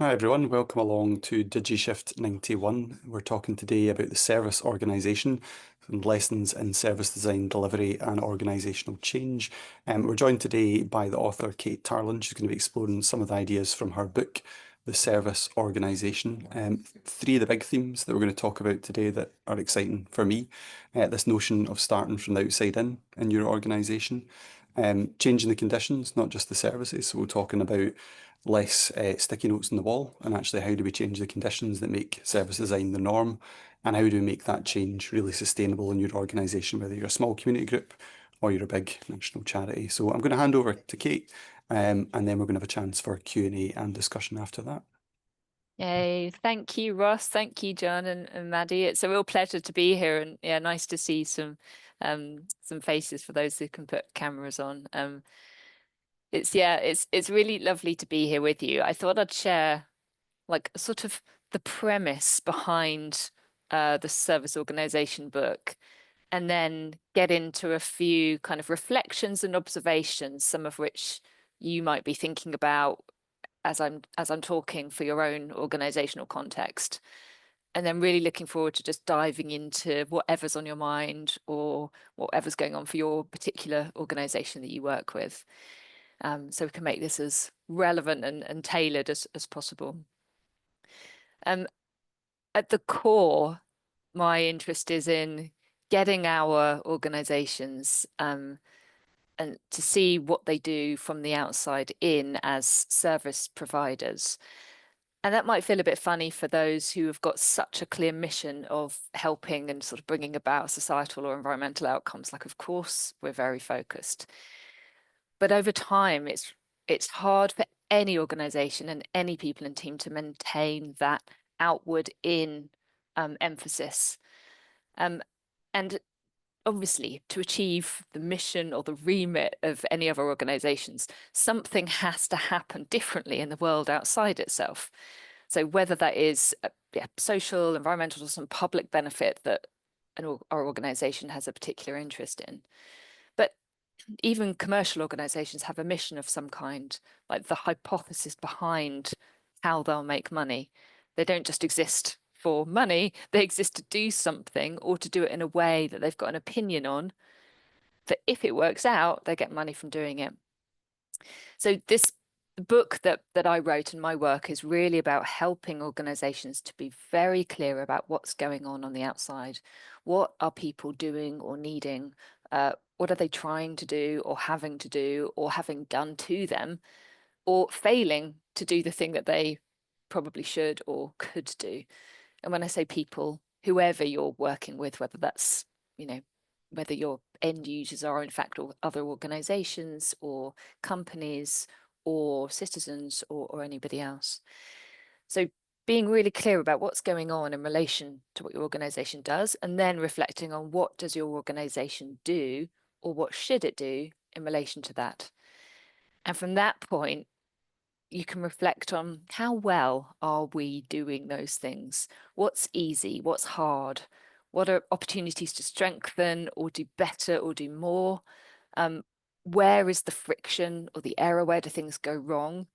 Hi everyone, welcome along to DigiShift 91. We're talking today about the service organisation and lessons in service design, delivery and organisational change. We're joined today by the author Kate Tarling. She's going to be exploring some of the ideas from her book, The Service Organisation. Three of the big themes that we're going to talk about today that are exciting for me. This notion of starting from the outside in your organisation. Changing the conditions, not just the services. So we're talking about less sticky notes on the wall, and actually how do we change the conditions that make service design the norm, and how do we make that change really sustainable in your organisation, whether you're a small community group or you're a big national charity. So I'm going to hand over to Kate, and then we're going to have a chance for Q&A and discussion after that. Yay, thank you, Ross. Thank you, John and Maddie. It's a real pleasure to be here, and yeah, nice to see some faces for those who can put cameras on. It's really lovely to be here with you. I thought I'd share like sort of the premise behind the service organization book, and then get into a few kind of reflections and observations, some of which you might be thinking about as I'm talking for your own organizational context. And then really looking forward to just diving into whatever's on your mind or whatever's going on for your particular organization that you work with. So we can make this as relevant and tailored as possible. Um, at the core, my interest is in getting our organizations and to see what they do from the outside in as service providers. And that might feel a bit funny for those who have got such a clear mission of helping and sort of bringing about societal or environmental outcomes. Like, of course, we're very focused. But over time, it's hard for any organization and any people and team to maintain that outward in emphasis. And obviously, to achieve the mission or the remit of any other organizations, something has to happen differently in the world outside itself. So whether that is social, environmental, or some public benefit that our organization has a particular interest in. But even commercial organizations have a mission of some kind, like the hypothesis behind how they'll make money. They don't just exist for money, they exist to do something or to do it in a way that they've got an opinion on, that if it works out, they get money from doing it. So this book that I wrote and my work is really about helping organizations to be very clear about what's going on the outside. What are people doing or needing? What are they trying to do or having to do or having done to them, or failing to do the thing that they probably should or could do? And when I say people, whoever you're working with, whether that's, whether your end users are in fact other organizations or companies or citizens or anybody else. So being really clear about what's going on in relation to what your organization does, and then reflecting on what does your organization do or what should it do in relation to that. And from that point, you can reflect on how well are we doing those things? What's easy? What's hard? What are opportunities to strengthen or do better or do more? Where is the friction or the error? Where do things go wrong?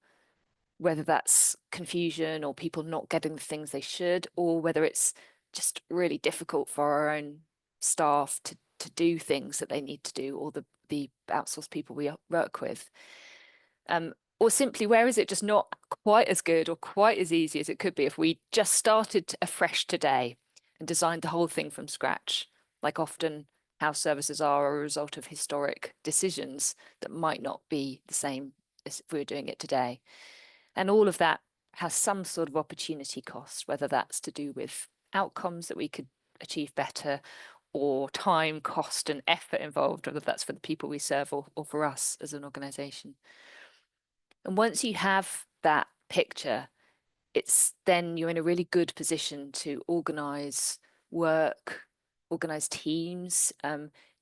Whether that's confusion or people not getting the things they should, or whether it's just really difficult for our own staff to do things that they need to do, or the outsourced people we work with. Or simply, where is it just not quite as good or quite as easy as it could be if we just started afresh today and designed the whole thing from scratch, like often how services are a result of historic decisions that might not be the same as if we were doing it today. And all of that has some sort of opportunity cost, whether that's to do with outcomes that we could achieve better, or time, cost, and effort involved, whether that's for the people we serve or for us as an organization. And once you have that picture, it's then you're in a really good position to organize work, organize teams,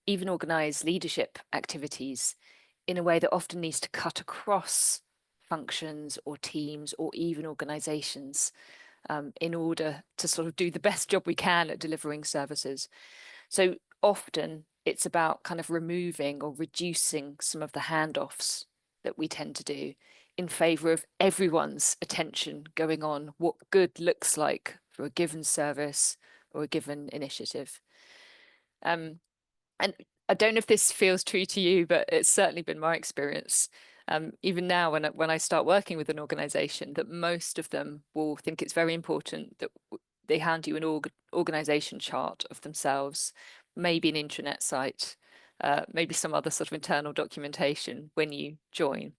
even organize leadership activities in a way that often needs to cut across functions or teams or even organizations, in order to sort of do the best job we can at delivering services. So often it's about kind of removing or reducing some of the handoffs that we tend to do in favor of everyone's attention going on what good looks like for a given service or a given initiative. And I don't know if this feels true to you, but it's certainly been my experience. Even now, when I start working with an organization, that most of them will think it's very important that they hand you an organization chart of themselves, maybe an intranet site, maybe some other sort of internal documentation when you join.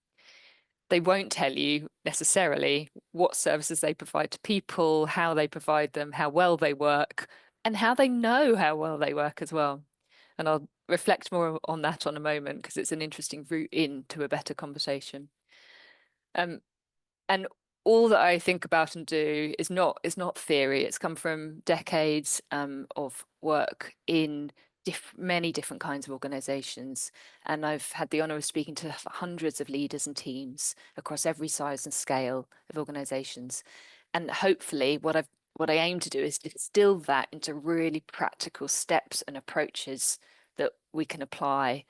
They won't tell you necessarily what services they provide to people, how they provide them, how well they work, and how they know how well they work as well. And I'll reflect more on that on a moment because it's an interesting route into a better conversation. Um, and all that I think about and do is not theory. It's come from decades of work in many different kinds of organizations. And I've had the honor of speaking to hundreds of leaders and teams across every size and scale of organizations. And hopefully what I aim to do is distill that into really practical steps and approaches that we can apply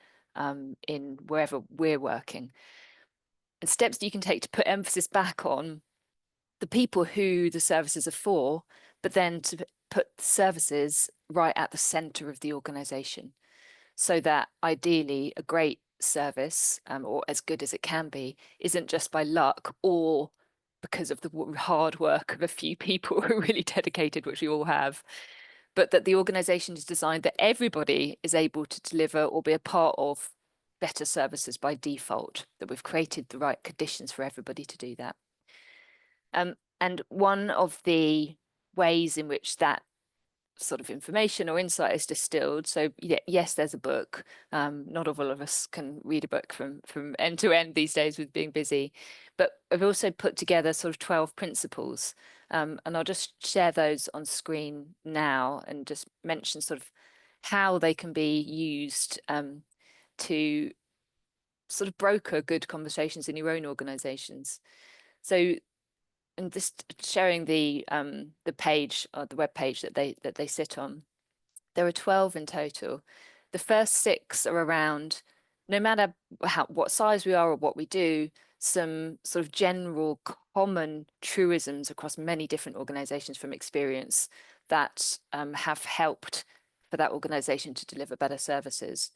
in wherever we're working. And steps that you can take to put emphasis back on the people who the services are for, but then to put the services right at the center of the organization so that ideally a great service, or as good as it can be, isn't just by luck or because of the hard work of a few people who are really dedicated, which we all have, but that the organization is designed that everybody is able to deliver or be a part of better services by default, that we've created the right conditions for everybody to do that. And one of the ways in which that sort of information or insight is distilled. So yes, there's a book. Not all of us can read a book from end to end these days with being busy, but I've also put together sort of 12 principles, and I'll just share those on screen now and just mention sort of how they can be used to sort of broker good conversations in your own organizations. So, and just sharing the page or the web page that they sit on. There are 12 in total. The first 6 are around, no matter what size we are or what we do, some sort of general common truisms across many different organizations from experience that have helped for that organization to deliver better services.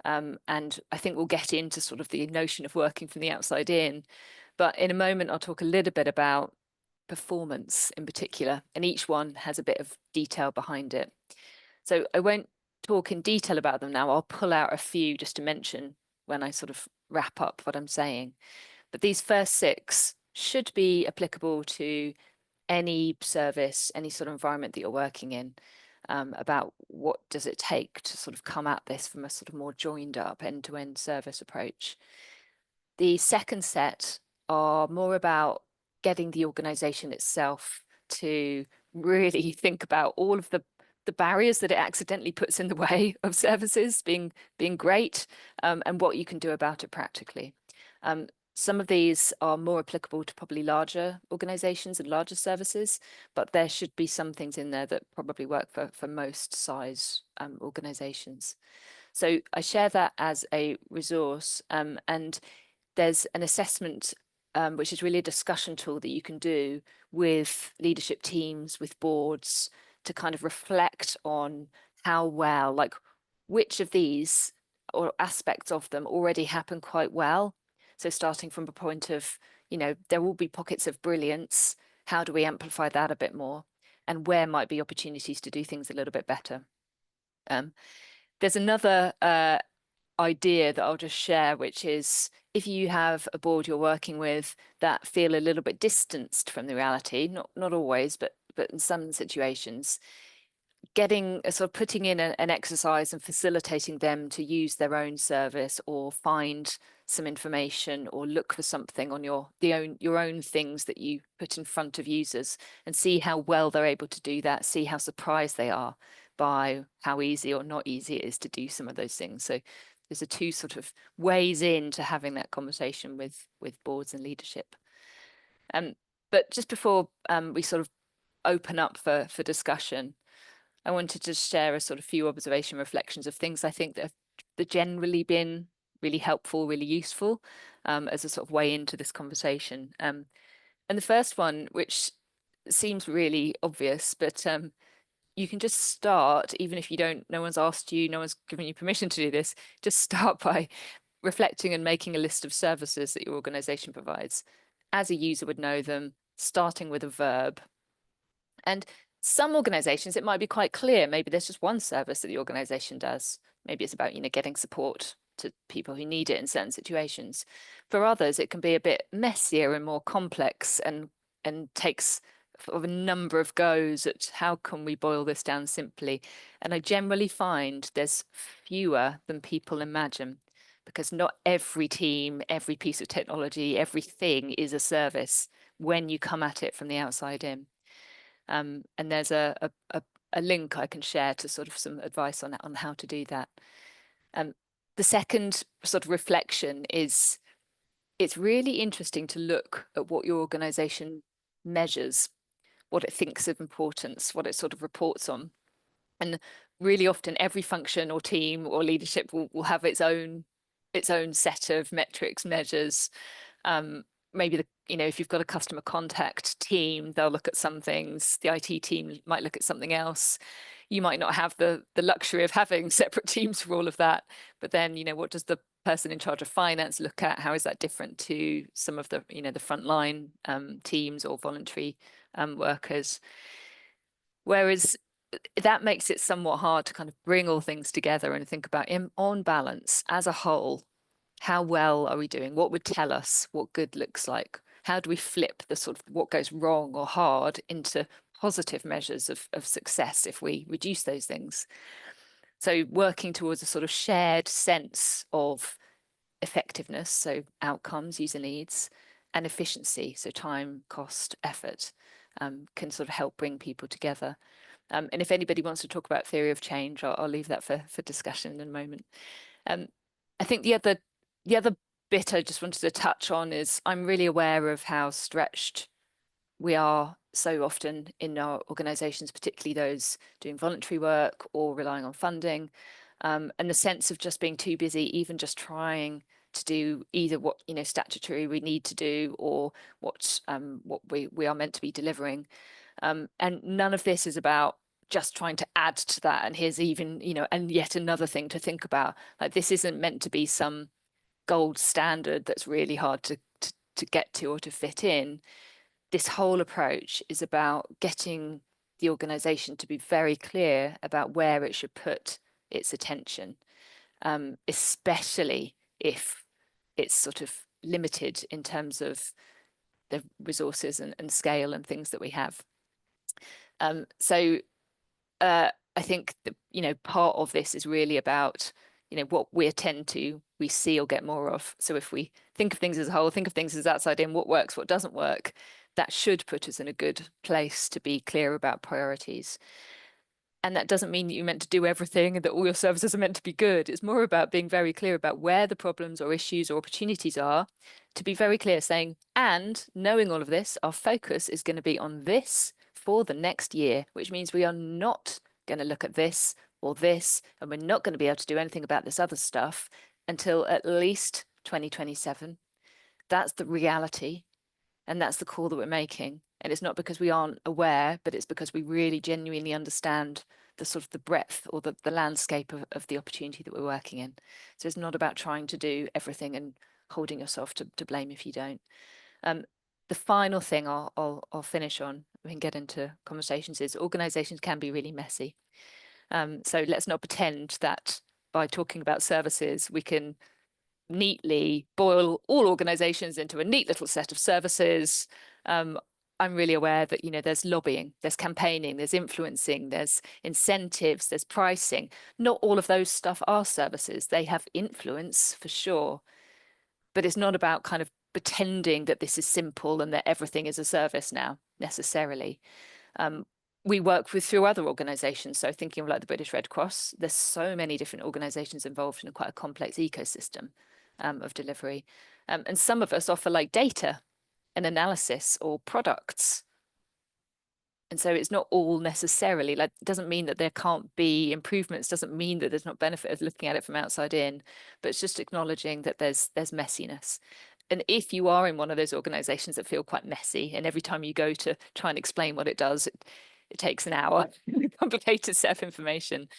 And I think we'll get into sort of the notion of working from the outside in. But in a moment, I'll talk a little bit about performance in particular, and each one has a bit of detail behind it. So I won't talk in detail about them now. I'll pull out a few just to mention when I sort of wrap up what I'm saying. But these first 6 should be applicable to any service, any sort of environment that you're working in, about what does it take to sort of come at this from a sort of more joined up end-to-end service approach. The second set are more about getting the organization itself to really think about all of the barriers that it accidentally puts in the way of services being great, and what you can do about it practically. Some of these are more applicable to probably larger organizations and larger services, but there should be some things in there that probably work for most size organizations. So I share that as a resource, and there's an assessment which is really a discussion tool that you can do with leadership teams, with boards, to kind of reflect on how well, like which of these or aspects of them already happen quite well. So starting from a point of, there will be pockets of brilliance. How do we amplify that a bit more? And where might be opportunities to do things a little bit better? There's another idea that I'll just share, which is if you have a board you're working with that feel a little bit distanced from the reality, not always, but in some situations, getting sort of putting in an exercise and facilitating them to use their own service or find some information or look for something on your own things that you put in front of users and see how well they're able to do that, see how surprised they are by how easy or not easy it is to do some of those things. So there's 2 sort of ways into having that conversation with boards and leadership. But just before we sort of open up for discussion, I wanted to share a sort of few observation reflections of things I think that have generally been really helpful, really useful as a sort of way into this conversation. And the first one, which seems really obvious, but you can just start, even if you don't, no one's asked you, no one's given you permission to do this, just start by reflecting and making a list of services that your organization provides. As a user would know them, starting with a verb. And some organizations, it might be quite clear. Maybe there's just one service that the organization does. Maybe it's about, getting support to people who need it in certain situations. For others, it can be a bit messier and more complex and takes of a number of goes at how can we boil this down simply. And I generally find there's fewer than people imagine, because not every team, every piece of technology, everything is a service when you come at it from the outside in. And there's a link I can share to sort of some advice on how to do that. The second sort of reflection is it's really interesting to look at what your organization measures, what it thinks of importance, what it sort of reports on. And really often every function or team or leadership will have its own set of metrics, measures. Maybe if you've got a customer contact team, they'll look at some things. The IT team might look at something else. You might not have the luxury of having separate teams for all of that. But then, what does the person in charge of finance look at? How is that different to some of the, the frontline teams or voluntary workers? Whereas that makes it somewhat hard to kind of bring all things together and think about on balance as a whole. How well are we doing? What would tell us what good looks like? How do we flip the sort of what goes wrong or hard into positive measures of success if we reduce those things? So working towards a sort of shared sense of effectiveness, so outcomes, user needs, and efficiency, so time, cost, effort, can sort of help bring people together. And if anybody wants to talk about theory of change, I'll leave that for discussion in a moment. I think the other bit I just wanted to touch on is I'm really aware of how stretched we are so often in our organizations, particularly those doing voluntary work or relying on funding, and the sense of just being too busy, even just trying to do either what statutory we need to do or what we are meant to be delivering. And none of this is about just trying to add to that. And here's even, and yet another thing to think about. Like this isn't meant to be some gold standard that's really hard to get to or to fit in. This whole approach is about getting the organization to be very clear about where it should put its attention, especially if it's sort of limited in terms of the resources and scale and things that we have. So I think that, part of this is really about, what we we see or get more of. So if we think of things as a whole, think of things as outside in, what works, what doesn't work, that should put us in a good place to be clear about priorities. And that doesn't mean that you're meant to do everything and that all your services are meant to be good. It's more about being very clear about where the problems or issues or opportunities are, to be very clear saying, and knowing all of this, our focus is going to be on this for the next year, which means we are not going to look at this or this, and we're not going to be able to do anything about this other stuff until at least 2027. That's the reality. And that's the call that we're making. And it's not because we aren't aware, but it's because we really genuinely understand the sort of the breadth or the landscape of the opportunity that we're working in. So it's not about trying to do everything and holding yourself to blame if you don't. The final thing I'll finish on, we can get into conversations, is organizations can be really messy. So let's not pretend that by talking about services, we can neatly boil all organizations into a neat little set of services. I'm really aware that, there's lobbying, there's campaigning, there's influencing, there's incentives, there's pricing. Not all of those stuff are services. They have influence for sure, but it's not about kind of pretending that this is simple and that everything is a service now necessarily. We work through other organizations. So thinking of like the British Red Cross, there's so many different organizations involved in quite a complex ecosystem of delivery. And some of us offer like data and analysis or products. And so it's not all necessarily like, it doesn't mean that there can't be improvements, doesn't mean that there's not benefit of looking at it from outside in, but it's just acknowledging that there's messiness. And if you are in one of those organizations that feel quite messy, and every time you go to try and explain what it does, it takes an hour, complicated set of information,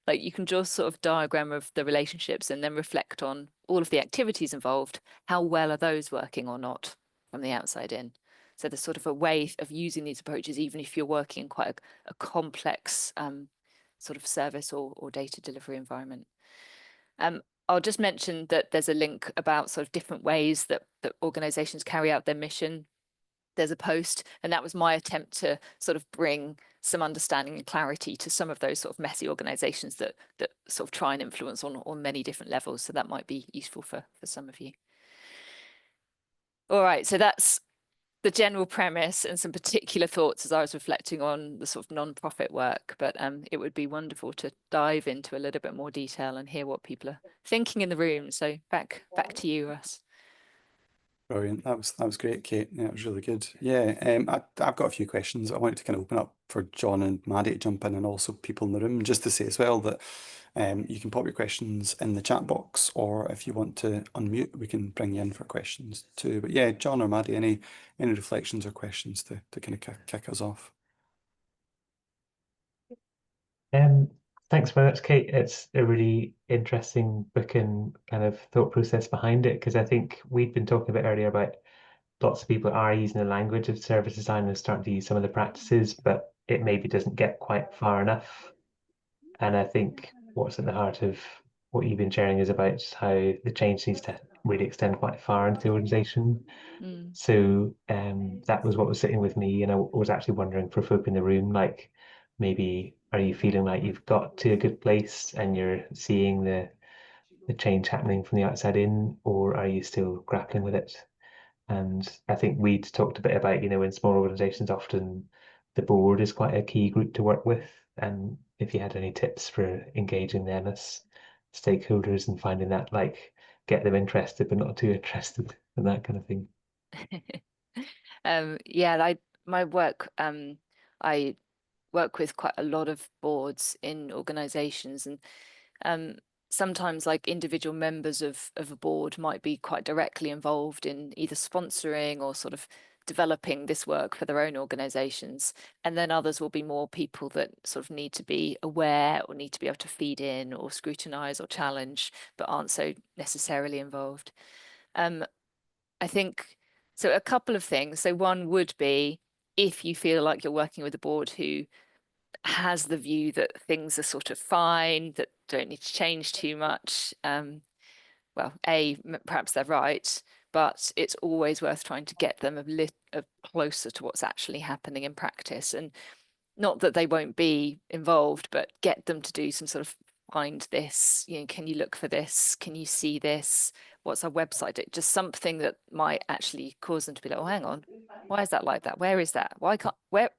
like you can just sort of diagram of the relationships and then reflect on all of the activities involved. How well are those working or not from the outside in? So there's sort of a way of using these approaches, even if you're working in quite a complex sort of service or data delivery environment. I'll just mention that there's a link about sort of different ways that organizations carry out their mission. There's a post, and that was my attempt to sort of bring some understanding and clarity to some of those sort of messy organizations that sort of try and influence on many different levels. So that might be useful for some of you. All right, so that's the general premise and some particular thoughts as I was reflecting on the sort of non-profit work, but it would be wonderful to dive into a little bit more detail and hear what people are thinking in the room. So back to you, Russ. Brilliant. That was great, Kate. Yeah, it was really good. Yeah, I've got a few questions. I wanted to kind of open up for John and Maddie to jump in, and also people in the room. Just to say as well that you can pop your questions in the chat box, or if you want to unmute, we can bring you in for questions too. But yeah, John or Maddie, any reflections or questions to kind of kick us off? Um, Thanks very much, Kate. It's a really interesting book and kind of thought process behind it, because I think we'd been talking a bit earlier about lots of people are using the language of service design and starting to use some of the practices, but it maybe doesn't get quite far enough. And I think what's at the heart of what you've been sharing is about how the change needs to really extend quite far into the organization. Mm. So that was what was sitting with me, and I was actually wondering for folk in the room, like maybe are you feeling like you've got to a good place and you're seeing the change happening from the outside in, or are you still grappling with it? And I think we'd talked a bit about, in small organizations, often the board is quite a key group to work with. And if you had any tips for engaging them as stakeholders and finding that, like, get them interested but not too interested and that kind of thing. Yeah, my work, I work with quite a lot of boards in organizations, and sometimes like individual members of a board might be quite directly involved in either sponsoring or sort of developing this work for their own organizations. And then others will be more people that sort of need to be aware or need to be able to feed in or scrutinize or challenge, but aren't so necessarily involved. I think so. A couple of things. So one would be if you feel like you're working with a board who has the view that things are sort of fine, that don't need to change too much. Well, perhaps they're right, but it's always worth trying to get them a little closer to what's actually happening in practice. And not that they won't be involved, but get them to do some sort of find this, can you look for this? Can you see this? What's our website? Just something that might actually cause them to be like, oh, hang on, why is that like that? Where is that? Where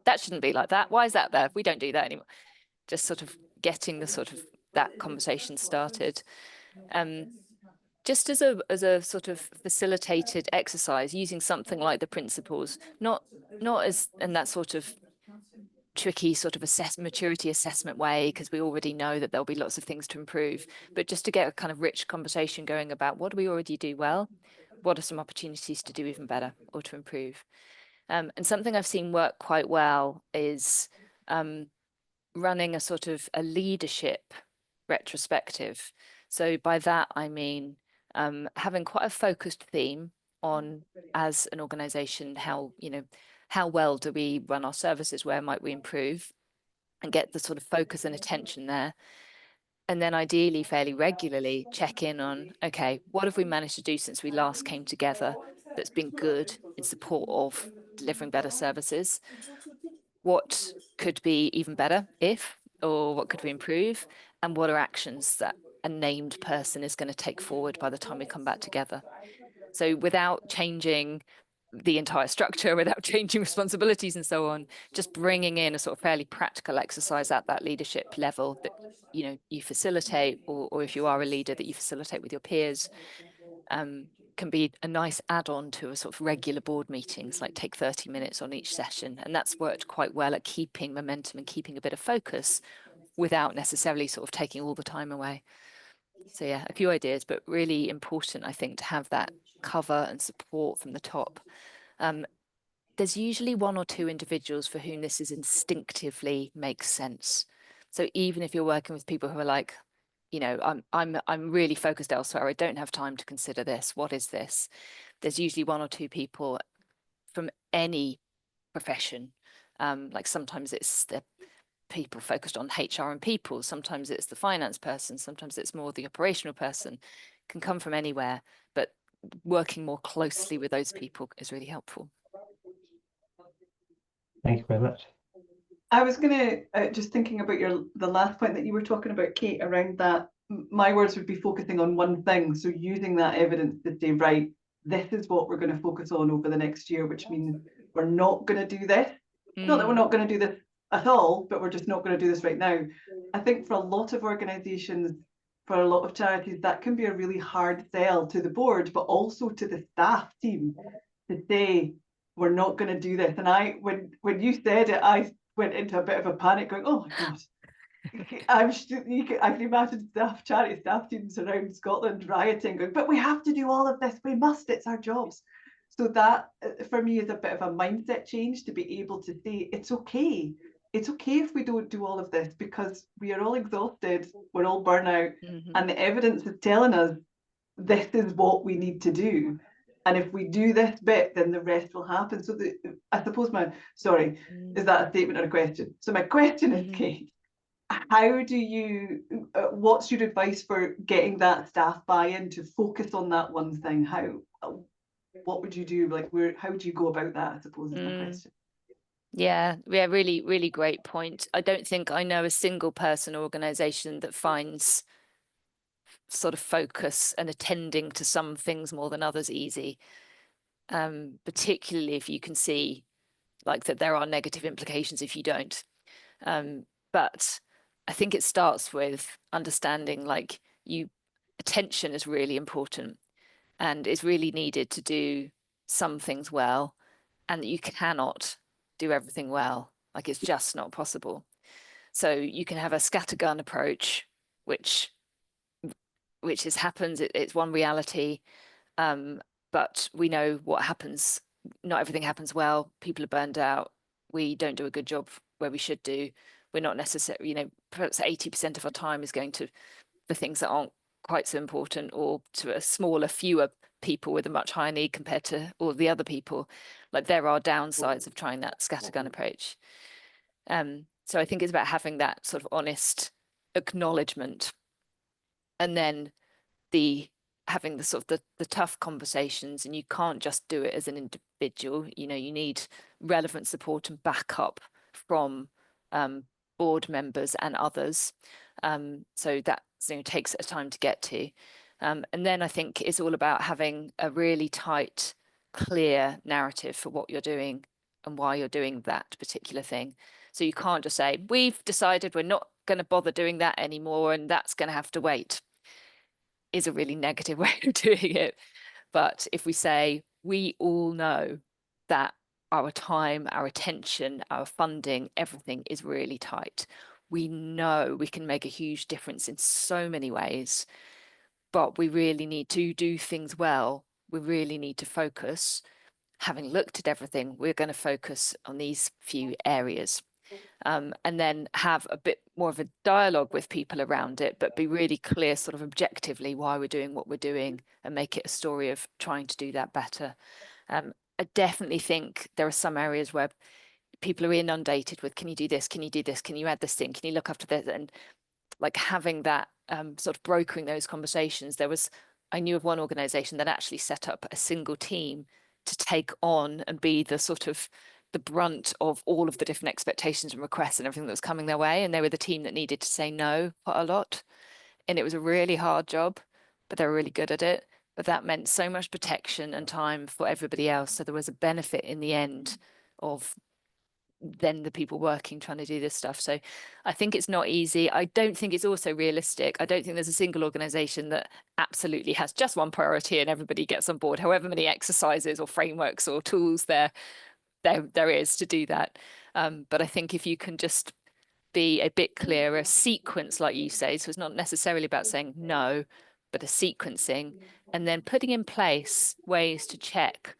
that shouldn't be like that. Why is that there? We don't do that anymore. Just sort of getting the sort of that conversation started. Just as a sort of facilitated exercise, using something like the principles, not as in that sort of tricky sort of maturity assessment way, because we already know that there'll be lots of things to improve, but just to get a kind of rich conversation going about what do we already do well, what are some opportunities to do even better or to improve. And something I've seen work quite well is running a sort of a leadership retrospective. So by that I mean having quite a focused theme on, as an organization, how well do we run our services, where might we improve, and get the sort of focus and attention there. And then ideally fairly regularly check in on, okay, what have we managed to do since we last came together that's been good in support of delivering better services? What could be even better or what could we improve? And what are actions that a named person is going to take forward by the time we come back together? So without changing the entire structure, without changing responsibilities and so on, just bringing in a sort of fairly practical exercise at that leadership level that you facilitate, or if you are a leader, that you facilitate with your peers. can be a nice add-on to a sort of regular board meetings, like take 30 minutes on each session. And that's worked quite well at keeping momentum and keeping a bit of focus without necessarily sort of taking all the time away. So yeah, a few ideas, but really important, I think, to have that cover and support from the top. There's usually one or two individuals for whom this is instinctively makes sense. So even if you're working with people who are like, you know, I'm really focused elsewhere, I don't have time to consider this. What is this? There's usually one or two people from any profession. Like sometimes it's the people focused on HR and people, sometimes it's the finance person, sometimes it's more the operational person, can come from anywhere, but working more closely with those people is really helpful. Thank you very much. I was going to just thinking about the last point that you were talking about, Kate, around that. My words would be focusing on one thing. So using that evidence to say, right, this is what we're going to focus on over the next year, which means we're not going to do this. Not that we're not going to do this at all, but we're just not going to do this right now. I think for a lot of organisations, for a lot of charities, that can be a really hard sell to the board, but also to the staff team to say, we're not going to do this. And when you said it, I went into a bit of a panic going, oh my God. I can imagine charity staff teams around Scotland rioting, going, but we have to do all of this. We must, it's our jobs. So that for me is a bit of a mindset change to be able to say, it's okay. It's okay if we don't do all of this because we are all exhausted, we're all burnout, and the evidence is telling us this is what we need to do. And if we do this bit, then the rest will happen. So I suppose is that a statement or a question? So my question is, Kate, how do you, what's your advice for getting that staff buy-in to focus on that one thing? What would you do? Like, how do you go about that, I suppose, is my question. Yeah, really, really great point. I don't think I know a single person or organisation that finds sort of focus and attending to some things more than others easy, particularly if you can see like that there are negative implications if you don't. But I think it starts with understanding like attention is really important and is really needed to do some things well, and that you cannot do everything well. Like it's just not possible. So you can have a scattergun approach, which happens. It's one reality, but we know what happens. Not everything happens well. People are burned out. We don't do a good job where we should do. We're not necessarily, you know, perhaps 80% of our time is going to the things that aren't quite so important, or to a smaller, fewer people with a much higher need compared to all the other people. Like there are downsides of trying that scattergun approach. So I think it's about having that sort of honest acknowledgement, and then having the sort of the tough conversations. And you can't just do it as an individual. You know, you need relevant support and backup from board members and others. So that takes a time to get to. And then I think it's all about having a really tight, clear narrative for what you're doing and why you're doing that particular thing. So you can't just say, we've decided we're not going to bother doing that anymore and that's going to have to wait, is a really negative way of doing it. But if we say, we all know that our time, our attention, our funding, everything is really tight. We know we can make a huge difference in so many ways, but we really need to do things well. We really need to focus. Having looked at everything, we're going to focus on these few areas. And then have a bit more of a dialogue with people around it, but be really clear sort of objectively why we're doing what we're doing and make it a story of trying to do that better. I definitely think there are some areas where people are inundated with, can you do this? Can you do this? Can you add this thing? Can you look after this? And like having that sort of brokering those conversations. I knew of one organization that actually set up a single team to take on and be the sort of the brunt of all of the different expectations and requests and everything that was coming their way. And they were the team that needed to say no quite a lot. And it was a really hard job, but they were really good at it. But that meant so much protection and time for everybody else. So there was a benefit in the end of then the people working trying to do this stuff. So I think it's not easy. I don't think it's also realistic. I don't think there's a single organization that absolutely has just one priority and everybody gets on board, however many exercises or frameworks or tools there is to do that. But I think if you can just be a bit clearer, sequence, like you say, so it's not necessarily about saying no, but a sequencing, and then putting in place ways to check,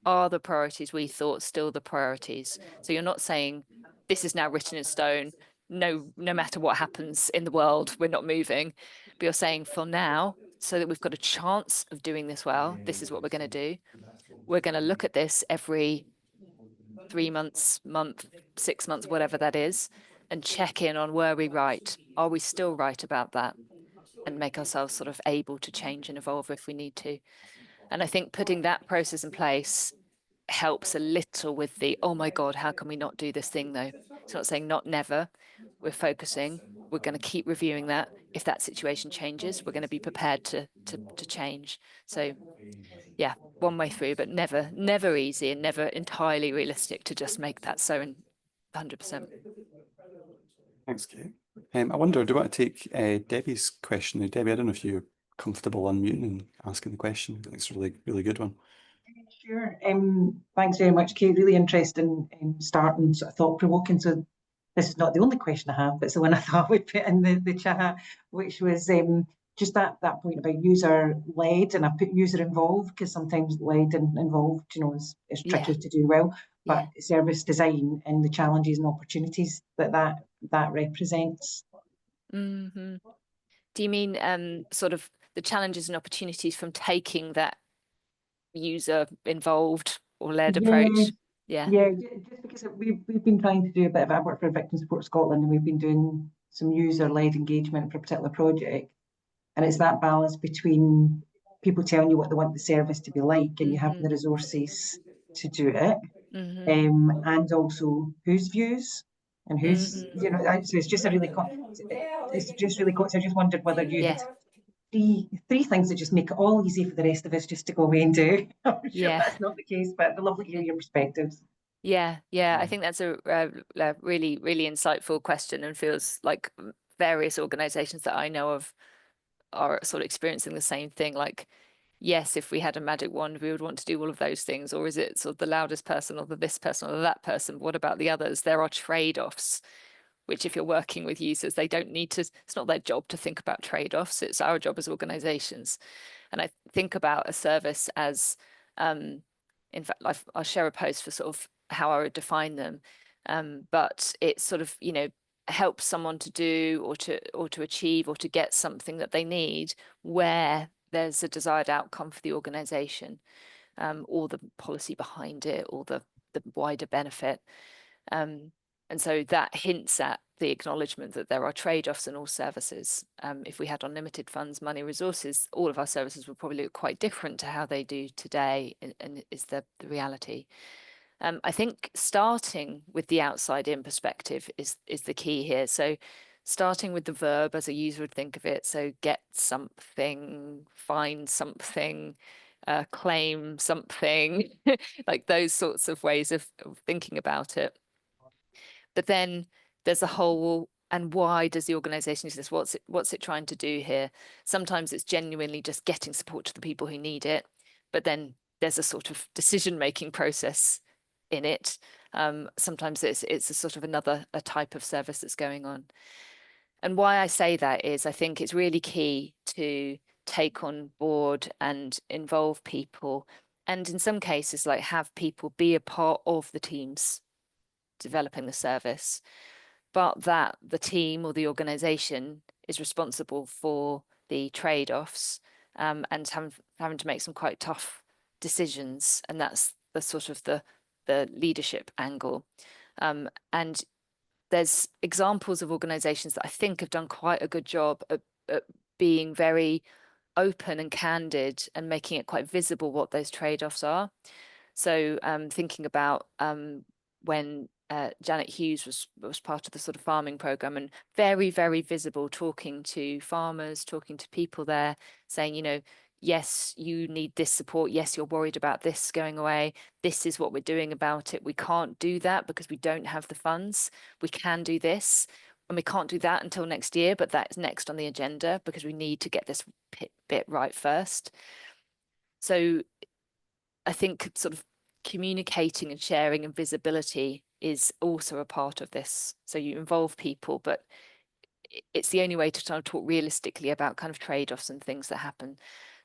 are the priorities we thought still the priorities? So you're not saying this is now written in stone, no matter what happens in the world, we're not moving. But you're saying for now, so that we've got a chance of doing this well, this is what we're going to do. We're going to look at this every 3 months, month, 6 months, whatever that is, and check in on where we right. Are we still right about that? And make ourselves sort of able to change and evolve if we need to. And I think putting that process in place helps a little with the, oh my God, how can we not do this thing though? It's not saying not never. We're focusing. We're going to keep reviewing that. If that situation changes, we're going to be prepared to change. So yeah, one way through, but never easy and never entirely realistic to just make that so in 100%. Thanks, Kate. I wonder, do you want to take Debbie's question? Debbie, I don't know if you're comfortable unmuting and asking the question. It's a really good one. Sure. Thanks very much, Kate. Really interesting start and sort of thought-provoking. So this is not the only question I have, but it's the one I thought we'd put in the chat, which was just that point about user-led, and I put user-involved because sometimes led and involved, is tricky to do well. But service design and the challenges and opportunities that represents. Mm-hmm. Do you mean sort of the challenges and opportunities from taking that user involved or led approach? Yeah, just because we've been trying to do a bit of, I work for Victim Support Scotland, and we've been doing some user-led engagement for a particular project, and it's that balance between people telling you what they want the service to be like, and you have the resources to do it, and also whose views and whose, so it's just a really, it's just really, so I just wondered whether you had three things that just make it all easy for the rest of us just to go away and do. I'm sure that's not the case, but I'd love to hear your perspectives. Yeah, I think that's a really insightful question, and feels like various organizations that I know of are sort of experiencing the same thing. Like, yes, if we had a magic wand, we would want to do all of those things, or is it sort of the loudest person or this person or that person? What about the others? There are trade-offs, which if you're working with users, they don't need to, it's not their job to think about trade-offs. It's our job as organizations. And I think about a service as, in fact, I'll share a post for sort of how I would define them. But it sort of, helps someone to do or to achieve or to get something that they need where there's a desired outcome for the organization, or the policy behind it, or the wider benefit. And so that hints at the acknowledgement that there are trade-offs in all services. If we had unlimited funds, money, resources, all of our services would probably look quite different to how they do today, and is the reality. I think starting with the outside-in perspective is the key here. So starting with the verb as a user would think of it. So get something, find something, claim something, like those sorts of ways of thinking about it. But then there's a whole, and why does the organization exist? What's it trying to do here? Sometimes it's genuinely just getting support to the people who need it, but then there's a sort of decision-making process in it. Sometimes it's a sort of a type of service that's going on. And why I say that is I think it's really key to take on board and involve people, and in some cases, like, have people be a part of the teams developing the service, but that the team or the organization is responsible for the trade-offs, and having to make some quite tough decisions, and that's the sort of the leadership angle. And there's examples of organizations that I think have done quite a good job at being very open and candid and making it quite visible what those trade-offs are. So thinking about when Janet Hughes was part of the sort of farming program, and very visible, talking to farmers, talking to people there, saying, yes, you need this support. Yes, you're worried about this going away. This is what we're doing about it. We can't do that because we don't have the funds. We can do this, and we can't do that until next year, but that's next on the agenda because we need to get this bit right first. So I think sort of communicating and sharing and visibility is also a part of this. So you involve people, but it's the only way to try to talk realistically about kind of trade-offs and things that happen.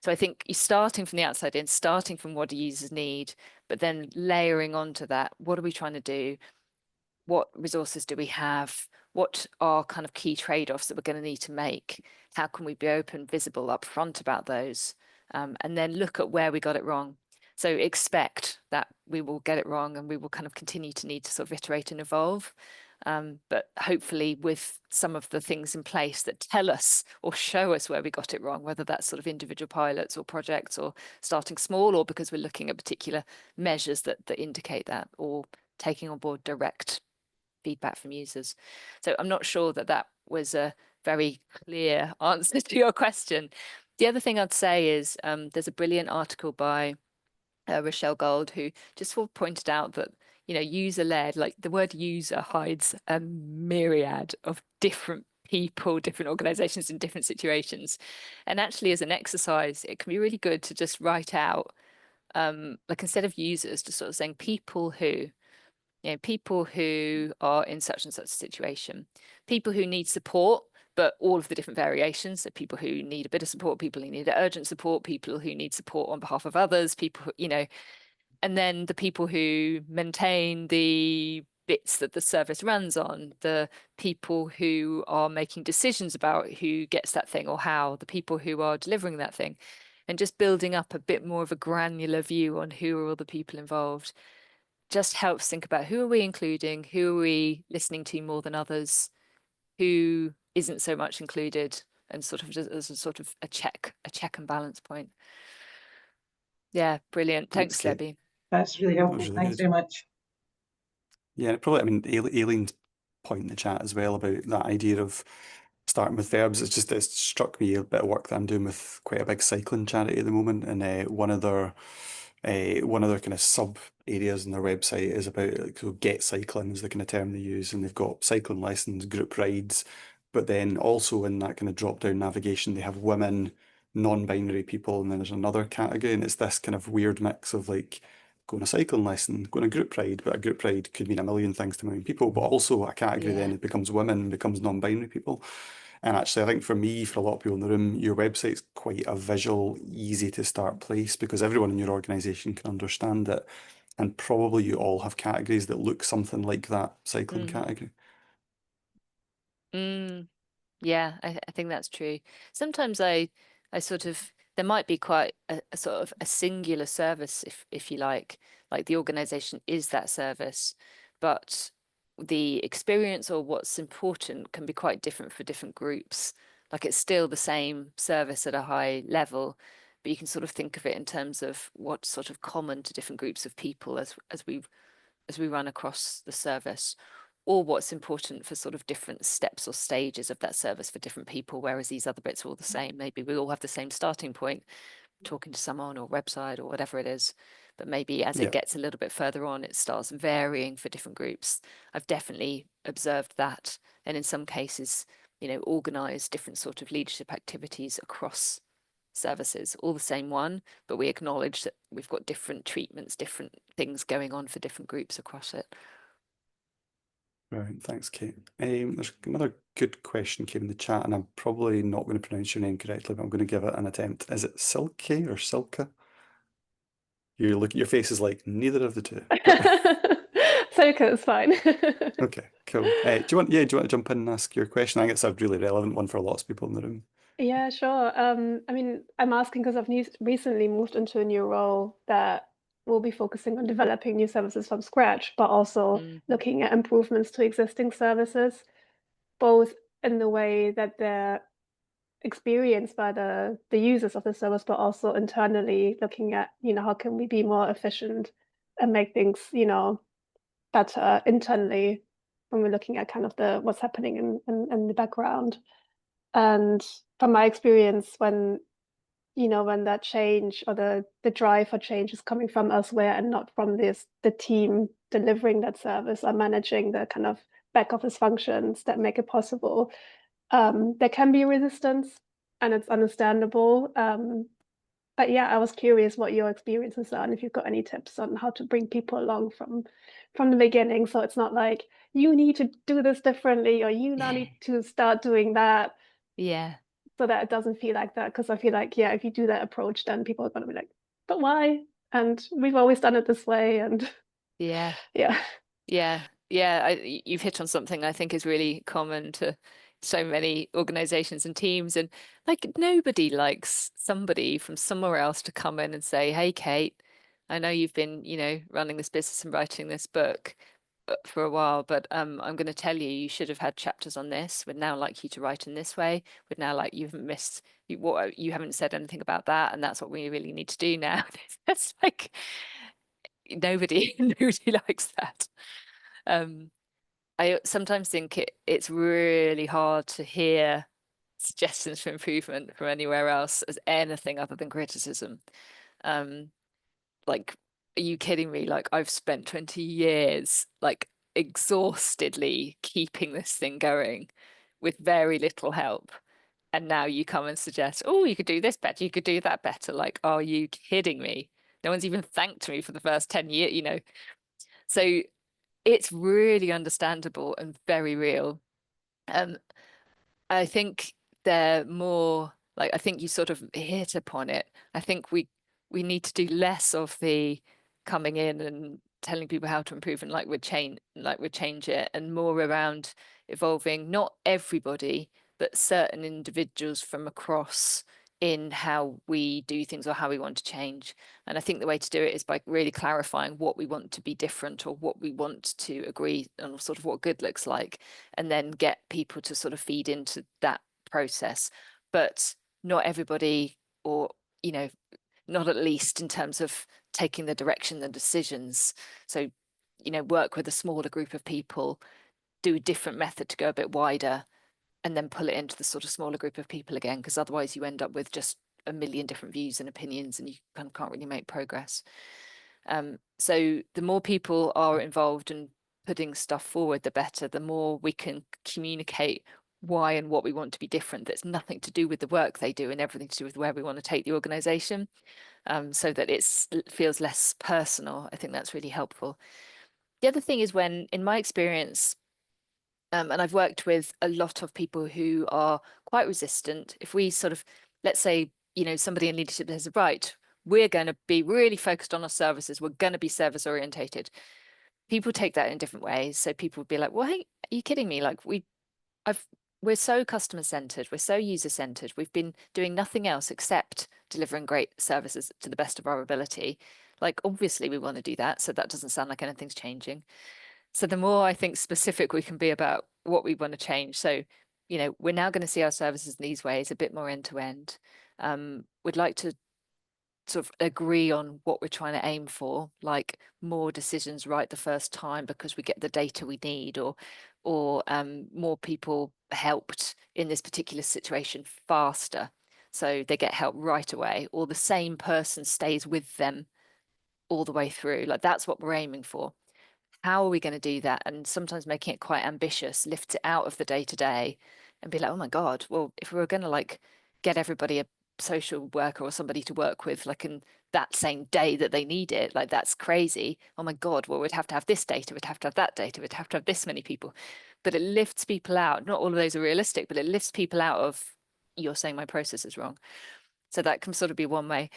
So I think you're starting from the outside in, starting from what do users need, but then layering onto that, what are we trying to do? What resources do we have? What are kind of key trade-offs that we're going to need to make? How can we be open, visible, upfront about those? And then look at where we got it wrong. So expect that we will get it wrong and we will kind of continue to need to sort of iterate and evolve. But hopefully with some of the things in place that tell us or show us where we got it wrong, whether that's sort of individual pilots or projects or starting small, or because we're looking at particular measures that indicate that, or taking on board direct feedback from users. So I'm not sure that that was a very clear answer to your question. The other thing I'd say is there's a brilliant article by Rochelle Gold, who just sort of pointed out that, you know, user-led, like the word user hides a myriad of different people, different organizations in different situations. And actually, as an exercise, it can be really good to just write out, like instead of users, just sort of saying people who, you know, people who are in such and such a situation, people who need support, but all of the different variations. So people who need a bit of support, people who need urgent support, people who need support on behalf of others, people who, you know, and then the people who maintain the bits that the service runs on, the people who are making decisions about who gets that thing or how, the people who are delivering that thing, and just building up a bit more of a granular view on who are all the people involved just helps think about who are we including, who are we listening to more than others, who isn't so much included, and sort of just as a sort of a check and balance point. Yeah, brilliant. Thanks, Kate. Debbie. That's really That helpful. was really Thanks good. very much. Yeah, probably, I mean, Aileen's point in the chat as well about that idea of starting with verbs. It's just, it struck me a bit of work that I'm doing with quite a big cycling charity at the moment, and one of their kind of sub areas in their website is about, like, so get cycling is the kind of term they use, and they've got cycling lessons, group rides, but then also in that kind of drop down navigation they have women, non-binary people, and then there's another category, and it's this kind of weird mix of like going a cycling lesson, going a group ride, but a group ride could mean a million things to a million people, but also a category then it becomes women, becomes non-binary people. And actually, I think for me, for a lot of people in the room, your website's quite a visual, easy to start place because everyone in your organisation can understand it. And probably you all have categories that look something like that cycling category. Yeah, I think that's true. Sometimes I sort of, there might be quite a sort of a singular service, if you like the organization is that service, but the experience or what's important can be quite different for different groups. Like it's still the same service at a high level, but you can sort of think of it in terms of what's sort of common to different groups of people as we run across the service, or what's important for sort of different steps or stages of that service for different people, whereas these other bits are all the same. Maybe we all have the same starting point, talking to someone or website or whatever it is, but maybe as it gets a little bit further on, it starts varying for different groups. I've definitely observed that, and in some cases, you know, organize different sort of leadership activities across services, all the same one, but we acknowledge that we've got different treatments, different things going on for different groups across it. Right, thanks, Kate. There's another good question came in the chat, and I'm probably not going to pronounce your name correctly, but I'm going to give it an attempt. Is it Silke or Silka? Your face is like neither of the two. Soka is fine. Okay, cool. Do you want to jump in and ask your question? I think it's a really relevant one for lots of people in the room. Yeah, sure. I mean, I'm asking because I've recently moved into a new role that will be focusing on developing new services from scratch, but also looking at improvements to existing services, both in the way that they're experienced by the users of the service, but also internally looking at, you know, how can we be more efficient and make things, you know, better internally when we're looking at kind of what's happening in the background. And from my experience, when you know, when that change or the drive for change is coming from elsewhere and not from the team delivering that service or managing the kind of back office functions that make it possible. There can be resistance, and it's understandable. But yeah, I was curious what your experiences are, and if you've got any tips on how to bring people along from the beginning, so it's not like you need to do this differently or you now need to start doing that. Yeah. So that it doesn't feel like that, because I feel like, yeah, if you do that approach, then people are going to be like, but why? And we've always done it this way. And Yeah. yeah. Yeah. You've hit on something I think is really common to so many organizations and teams. And like, nobody likes somebody from somewhere else to come in and say, hey, Kate, I know you've been, you know, running this business and writing this book for a while, but I'm going to tell you, you should have had chapters on this. We'd now like you to write in this way. We'd now like you haven't missed you haven't said anything about that, and that's what we really need to do now. It's like nobody likes that. I sometimes think it's really hard to hear suggestions for improvement from anywhere else as anything other than criticism. Like, are you kidding me? Like, I've spent 20 years like exhaustedly keeping this thing going with very little help. And now you come and suggest, oh, you could do this better, you could do that better. Like, are you kidding me? No one's even thanked me for the first 10 years, you know. So it's really understandable and very real. I think they're more like, I think you sort of hit upon it. I think we need to do less of the coming in and telling people how to improve and like we'd change it, and more around evolving not everybody, but certain individuals from across in how we do things or how we want to change. And I think the way to do it is by really clarifying what we want to be different or what we want to agree on, sort of what good looks like, and then get people to sort of feed into that process. But not everybody, or, you know, not at least in terms of taking the direction and decisions. So, you know, work with a smaller group of people, do a different method to go a bit wider, and then pull it into the sort of smaller group of people again, because otherwise you end up with just a million different views and opinions and you kind of can't really make progress. So the more people are involved in putting stuff forward, the better. The more we can communicate why and what we want to be different, that's nothing to do with the work they do and everything to do with where we want to take the organization, so that it feels less personal. I think that's really helpful. The other thing is, when, in my experience, and I've worked with a lot of people who are quite resistant, if we sort of, let's say, you know, somebody in leadership says, right, we're going to be really focused on our services, we're going to be service orientated. People take that in different ways. So people would be like, well, hey, are you kidding me? Like, we're so customer centered, we're so user centered, we've been doing nothing else except delivering great services to the best of our ability. Like, obviously we want to do that, so that doesn't sound like anything's changing. So the more I think specific we can be about what we want to change. So, you know, we're now going to see our services in these ways, a bit more end to end. We'd like to sort of agree on what we're trying to aim for, like more decisions right the first time because we get the data we need, or more people helped in this particular situation faster, so they get help right away, or the same person stays with them all the way through. Like, that's what we're aiming for. How are we going to do that? And sometimes making it quite ambitious lifts it out of the day to day and be like, oh my God, well, if we were going to like get everybody a social worker or somebody to work with like in that same day that they need it, like, that's crazy. Oh my God, well, we'd have to have this data, we'd have to have that data, we'd have to have this many people. But it lifts people out. Not all of those are realistic, but it lifts people out of, you're saying my process is wrong. So that can sort of be one way.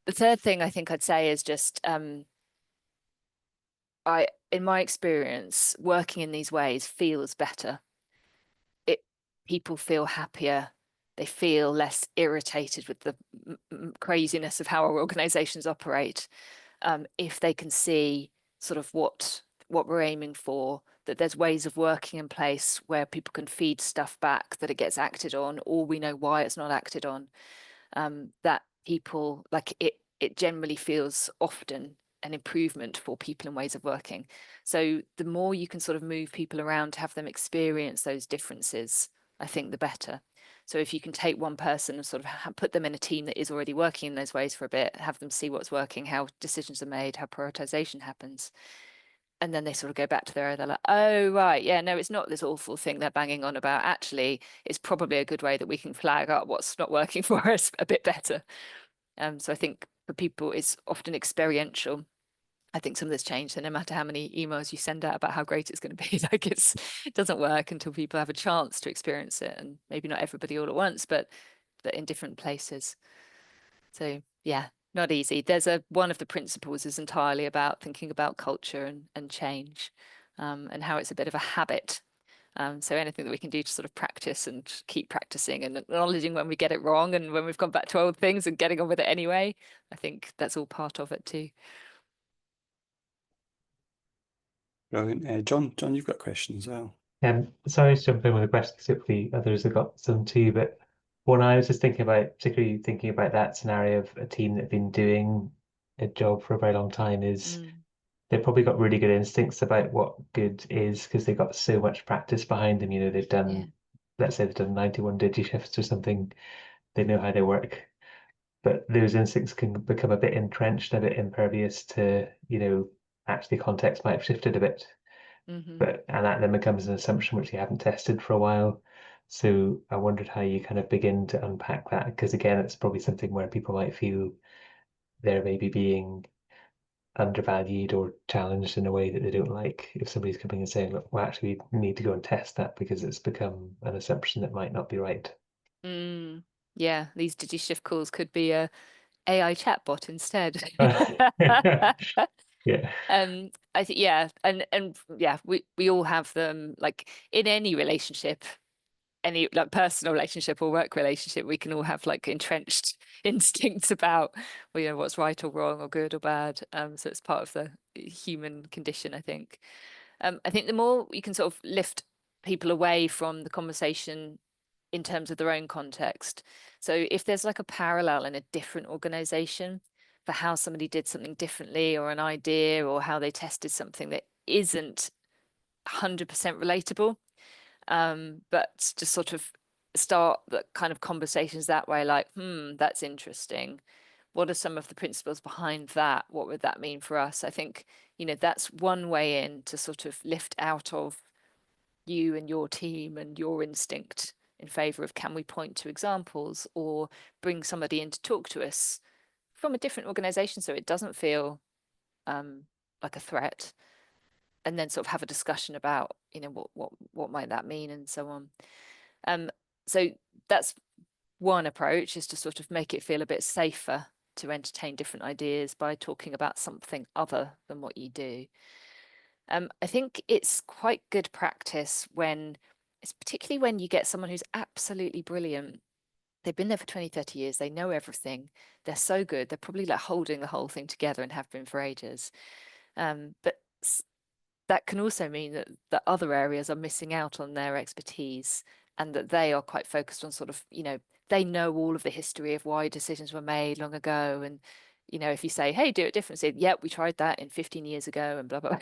The third thing I think I'd say is just, in my experience, working in these ways feels better. People feel happier. They feel less irritated with the craziness of how our organizations operate. If they can see sort of what we're aiming for, that there's ways of working in place where people can feed stuff back, that it gets acted on, or we know why it's not acted on, that people like it generally feels often an improvement for people in ways of working. So the more you can sort of move people around to have them experience those differences, I think the better. So if you can take one person and sort of put them in a team that is already working in those ways for a bit, have them see what's working, how decisions are made, how prioritization happens, and then they sort of go back to they're like, oh, right, yeah, no, it's not this awful thing they're banging on about. Actually, it's probably a good way that we can flag up what's not working for us a bit better. So I think for people, it's often experiential. I think some of this changed, and no matter how many emails you send out about how great it's going to be, like it doesn't work until people have a chance to experience it, and maybe not everybody all at once, but in different places. So yeah, not easy. There's one of the principles is entirely about thinking about culture and change, and how it's a bit of a habit. So anything that we can do to sort of practice and keep practicing and acknowledging when we get it wrong and when we've gone back to old things and getting on with it anyway, I think that's all part of it too. Brilliant. John, you've got a question as well. Sorry to jump in with a question, because hopefully others have got some too. But when I was just thinking about, particularly thinking about that scenario of a team that have been doing a job for a very long time, is they've probably got really good instincts about what good is, because they've got so much practice behind them. You know, they've done, let's say they've done 91 DigiShifts or something. They know how they work. But those instincts can become a bit entrenched, a bit impervious to, you know, actually context might have shifted a bit. But and that then becomes an assumption which you haven't tested for a while. So I wondered how you kind of begin to unpack that, because again, it's probably something where people might feel they're maybe being undervalued or challenged in a way that they don't like. If somebody's coming and saying, look, well, actually, we need to go and test that because it's become an assumption that might not be right. Yeah, these DigiShift calls could be a AI chatbot instead. Yeah. I think and yeah, we all have them, like in any relationship, any like personal relationship or work relationship, we can all have like entrenched instincts about, well, you know, what's right or wrong or good or bad. So it's part of the human condition, I think. I think the more you can sort of lift people away from the conversation in terms of their own context. So if there's like a parallel in a different organization for how somebody did something differently, or an idea, or how they tested something that isn't 100% relatable, but just sort of start the kind of conversations that way, like, that's interesting. What are some of the principles behind that? What would that mean for us? I think, you know, that's one way in to sort of lift out of you and your team and your instinct in favor of, can we point to examples or bring somebody in to talk to us from a different organization so it doesn't feel like a threat, and then sort of have a discussion about, you know, what might that mean and so on. So that's one approach, is to sort of make it feel a bit safer to entertain different ideas by talking about something other than what you do. I think it's quite good practice it's particularly when you get someone who's absolutely brilliant. They've been there for 20, 30 years. They know everything. They're so good. They're probably like holding the whole thing together and have been for ages. But that can also mean that other areas are missing out on their expertise, and that they are quite focused on sort of, you know, they know all of the history of why decisions were made long ago. And, you know, if you say, hey, do it differently, yeah, we tried that in 15 years ago and blah, blah,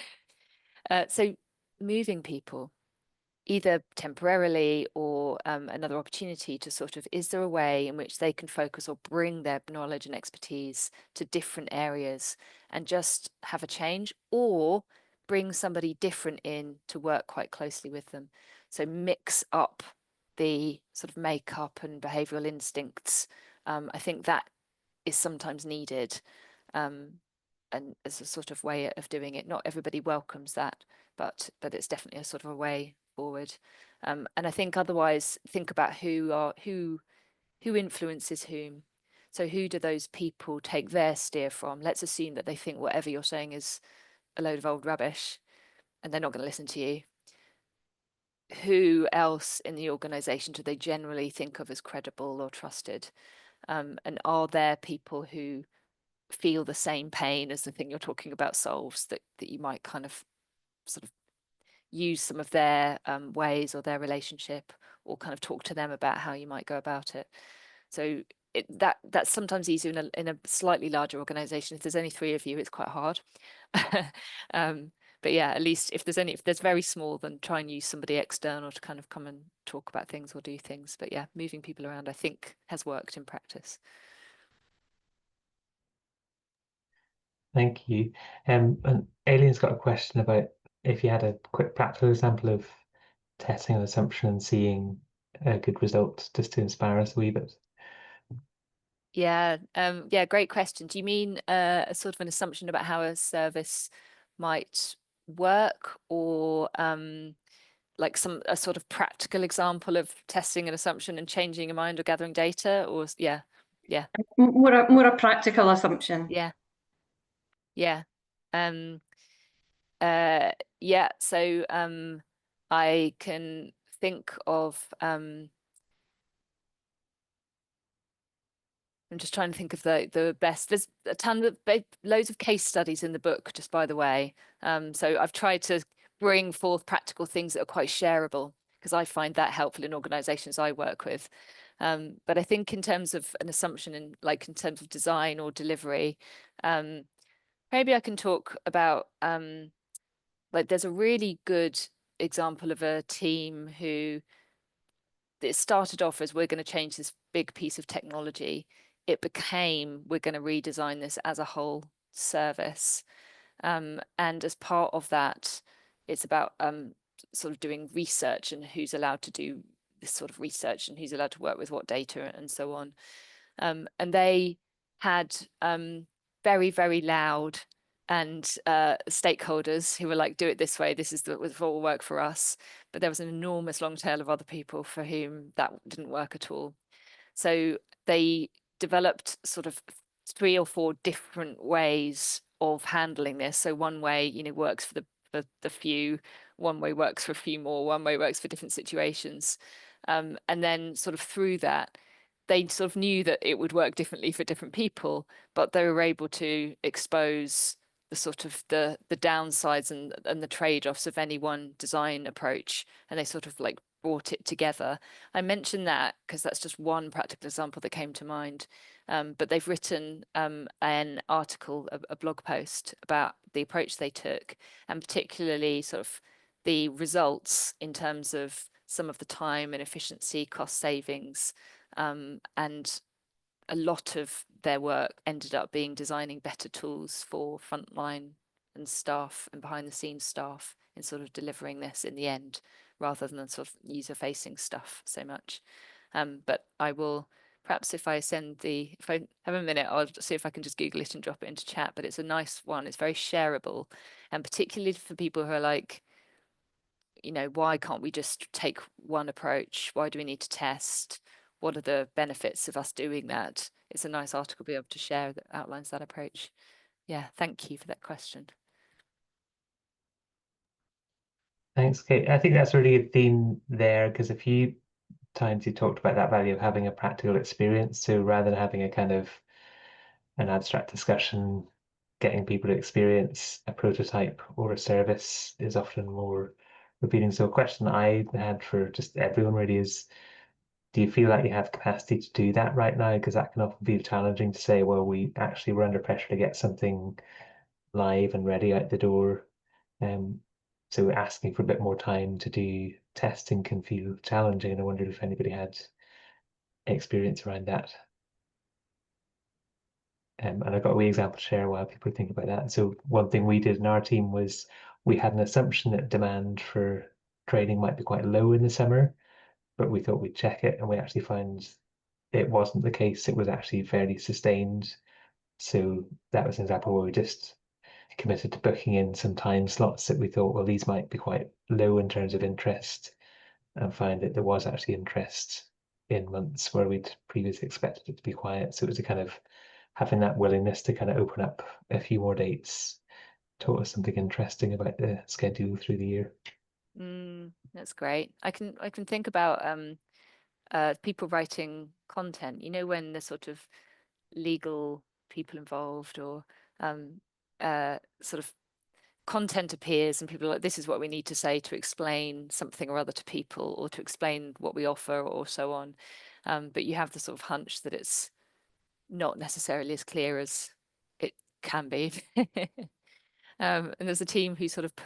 blah. So moving people, either temporarily or another opportunity to sort of, is there a way in which they can focus or bring their knowledge and expertise to different areas and just have a change, or bring somebody different in to work quite closely with them? So mix up the sort of makeup and behavioral instincts. I think that is sometimes needed, and as a sort of way of doing it. Not everybody welcomes that, but it's definitely a sort of a way forward. And I think otherwise, think about who influences whom. So who do those people take their steer from? Let's assume that they think whatever you're saying is a load of old rubbish, and they're not going to listen to you. Who else in the organization do they generally think of as credible or trusted? And are there people who feel the same pain as the thing you're talking about solves, that you might kind of sort of use some of their ways or their relationship, or kind of talk to them about how you might go about it? So that's sometimes easier in a slightly larger organization. If there's only 3 of you, it's quite hard. But yeah, at least if there's very small, then try and use somebody external to kind of come and talk about things or do things. But yeah, moving people around, I think, has worked in practice. Thank you. And Aileen's got a question about if you had a quick practical example of testing an assumption and seeing a good result, just to inspire us a wee bit. Yeah, yeah, great question. Do you mean a sort of an assumption about how a service might work, or like a sort of practical example of testing an assumption and changing your mind or gathering data? Or yeah. More a practical assumption. Yeah. Yeah. So I can think of I'm just trying to think of the best. There's a ton of loads of case studies in the book, just by the way. So I've tried to bring forth practical things that are quite shareable, because I find that helpful in organizations I work with. But I think in terms of an assumption, in terms of design or delivery, maybe I can talk about there's a really good example of a team who it started off as, we're going to change this big piece of technology. It became, we're going to redesign this as a whole service. And as part of that, it's about sort of doing research and who's allowed to do this sort of research and who's allowed to work with what data and so on. And they had very, very loud and stakeholders who were like, do it this way, this is what will work for us. But there was an enormous long tail of other people for whom that didn't work at all. So they developed sort of 3 or 4 different ways of handling this. So one way, works for the few, one way works for a few more, one way works for different situations. And then sort of through that, they sort of knew that it would work differently for different people, but they were able to expose the sort of the downsides and the trade-offs of any one design approach, and they sort of like brought it together. I mentioned that because that's just one practical example that came to mind. But they've written an article, a blog post about the approach they took, and particularly sort of the results in terms of some of the time and efficiency, cost savings, and a lot of their work ended up being designing better tools for frontline and staff and behind the scenes staff in sort of delivering this in the end, rather than sort of user facing stuff so much. But I will, perhaps if I have a minute, I'll see if I can just Google it and drop it into chat. But it's a nice one. It's very shareable, and particularly for people who are like, why can't we just take one approach? Why do we need to test? What are the benefits of us doing that? It's a nice article to be able to share that outlines that approach. Yeah, thank you for that question. Thanks, Kate. I think that's a really good theme there, because a few times you talked about that value of having a practical experience. So rather than having a kind of an abstract discussion, getting people to experience a prototype or a service is often more repeating. So a question I had for just everyone really is, do you feel like you have capacity to do that right now? Because that can often be challenging to say, well, we're under pressure to get something live and ready out the door. So asking for a bit more time to do testing can feel challenging. And I wondered if anybody had experience around that. And I've got a wee example to share while people think about that. So one thing we did in our team was we had an assumption that demand for training might be quite low in the summer, but we thought we'd check it, and we actually found it wasn't the case. It was actually fairly sustained. So that was an example where we just committed to booking in some time slots that we thought, well, these might be quite low in terms of interest, and find that there was actually interest in months where we'd previously expected it to be quiet. So it was a kind of having that willingness to kind of open up a few more dates taught us something interesting about the schedule through the year. That's great. I can think about people writing content, when the sort of legal people involved or sort of content appears and people are like, this is what we need to say to explain something or other to people, or to explain what we offer, or so on. But you have the sort of hunch that it's not necessarily as clear as it can be. And there's a team who sort of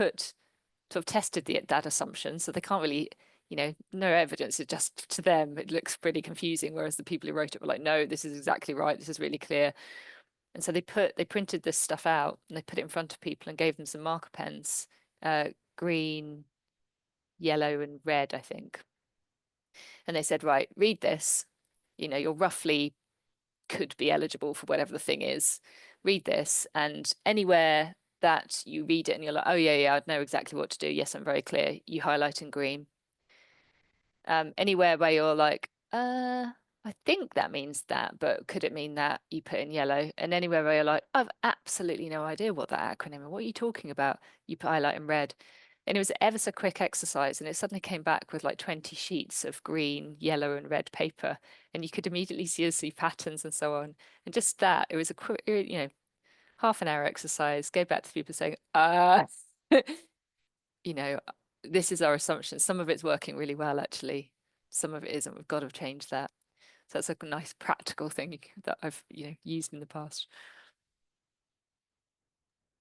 tested that assumption, so they can't really, no evidence. It just, to them, it looks pretty confusing, whereas the people who wrote it were like, no, this is exactly right, this is really clear. And so they printed this stuff out and they put it in front of people and gave them some marker pens, green, yellow, and red, I think. And they said, right, read this. You're roughly could be eligible for whatever the thing is. Read this, and anywhere that you read it and you're like, oh yeah, I know exactly what to do. Yes, I'm very clear. You highlight in green. Anywhere where you're like, I think that means that, but could it mean that? You put in yellow. And anywhere where you're like, I've absolutely no idea what that acronym is. What are you talking about? You put highlight in red. And it was ever so quick exercise, and it suddenly came back with like 20 sheets of green, yellow, and red paper, and you could immediately see patterns and so on. And just that, it was a quick, half an hour exercise. Go back to people saying, this is our assumption. Some of it's working really well, actually. Some of it isn't. We've got to change that. So that's a nice practical thing that I've used in the past.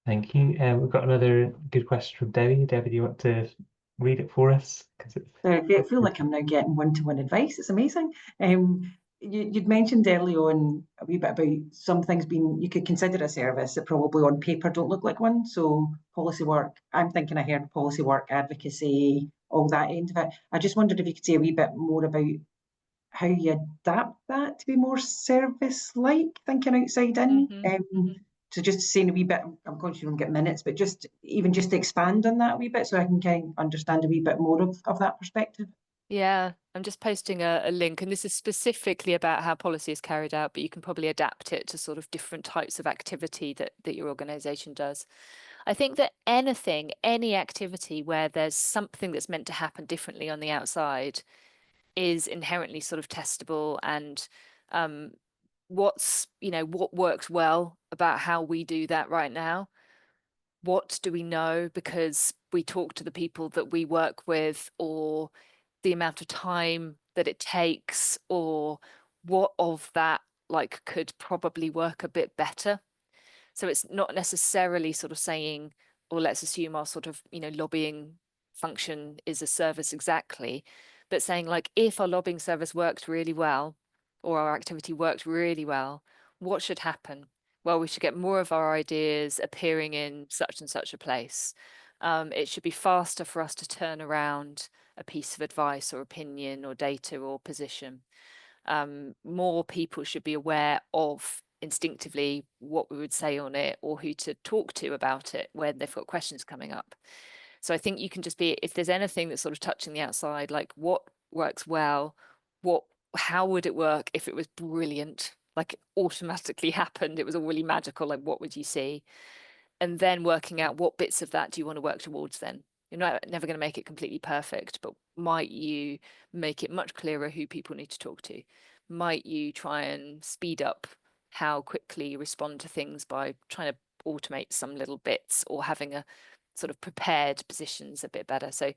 Thank you. We've got another good question from Debbie. Debbie, do you want to read it for us? I feel like I'm now getting one-to-one advice. It's amazing. You'd mentioned early on a wee bit about some things being, you could consider a service that probably on paper don't look like one. So policy work, I'm thinking I heard policy work, advocacy, all that end of it. I just wondered if you could say a wee bit more about how you adapt that to be more service-like, thinking outside in. So just saying a wee bit, I'm conscious you don't get minutes, but just to expand on that a wee bit so I can kind of understand a wee bit more of that perspective. Yeah, I'm just posting a link, and this is specifically about how policy is carried out, but you can probably adapt it to sort of different types of activity that your organization does. I think that any activity where there's something that's meant to happen differently on the outside is inherently sort of testable, and what works well about how we do that right now. What do we know because we talk to the people that we work with, or the amount of time that it takes, or what of that could probably work a bit better. So it's not necessarily sort of saying, or let's assume our sort of lobbying function is a service exactly, but saying if our lobbying service worked really well, or our activity worked really well, what should happen? Well, we should get more of our ideas appearing in such and such a place. It should be faster for us to turn around a piece of advice or opinion or data or position. More people should be aware of instinctively what we would say on it, or who to talk to about it when they've got questions coming up. So I think you can just be, if there's anything that's sort of touching the outside, like what works well, how would it work if it was brilliant, like it automatically happened, it was all really magical, like what would you see? And then working out what bits of that do you want to work towards then. You're never going to make it completely perfect, but might you make it much clearer who people need to talk to? Might you try and speed up how quickly you respond to things by trying to automate some little bits, or having a sort of prepared positions a bit better? So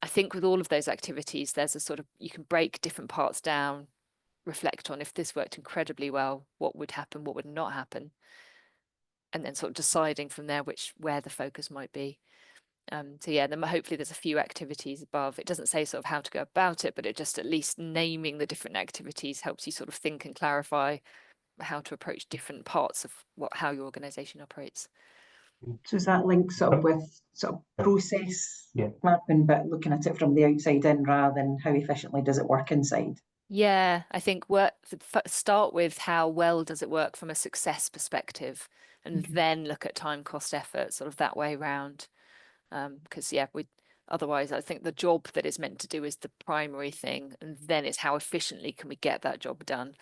I think with all of those activities, there's a sort of, you can break different parts down, reflect on if this worked incredibly well, what would happen, what would not happen, and then sort of deciding from there where the focus might be. So yeah, then hopefully there's a few activities above. It doesn't say sort of how to go about it, but it just at least naming the different activities helps you sort of think and clarify how to approach different parts of how your organization operates. So is that linked sort of with sort of process mapping, but looking at it from the outside in rather than how efficiently does it work inside? Yeah, I think start with how well does it work from a success perspective, and then look at time, cost, effort, sort of that way round. Because otherwise I think the job that it's meant to do is the primary thing, and then it's how efficiently can we get that job done.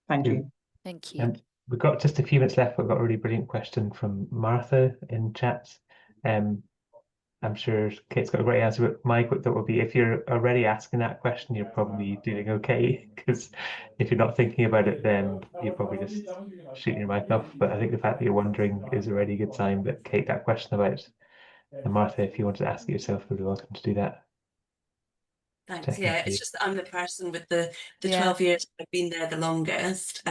Thank you. Thank you. And we've got just a few minutes left. We've got a really brilliant question from Martha in chat. I'm sure Kate's got a great answer, but my quick thought would be, if you're already asking that question, you're probably doing okay, because if you're not thinking about it, then you're probably just shooting your mouth off. But I think the fact that you're wondering is already a good sign. But Kate, that question about, and Martha, if you want to ask it yourself, you're welcome to do that. Thanks. Yeah, it's just that I'm the person with the 12 years I've been there the longest.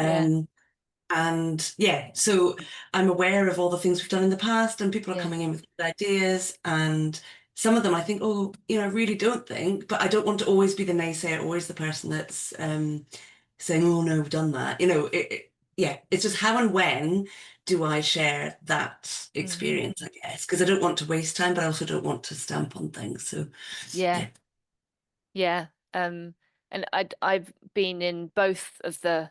And yeah, so I'm aware of all the things we've done in the past, and people are coming in with good ideas, and some of them I think, oh, you know, I really don't think, but I don't want to always be the naysayer, always the person that's saying, oh no, we've done that. You know, yeah, it's just how and when do I share that experience, I guess, because I don't want to waste time, but I also don't want to stamp on things. So yeah. And I've been in both of the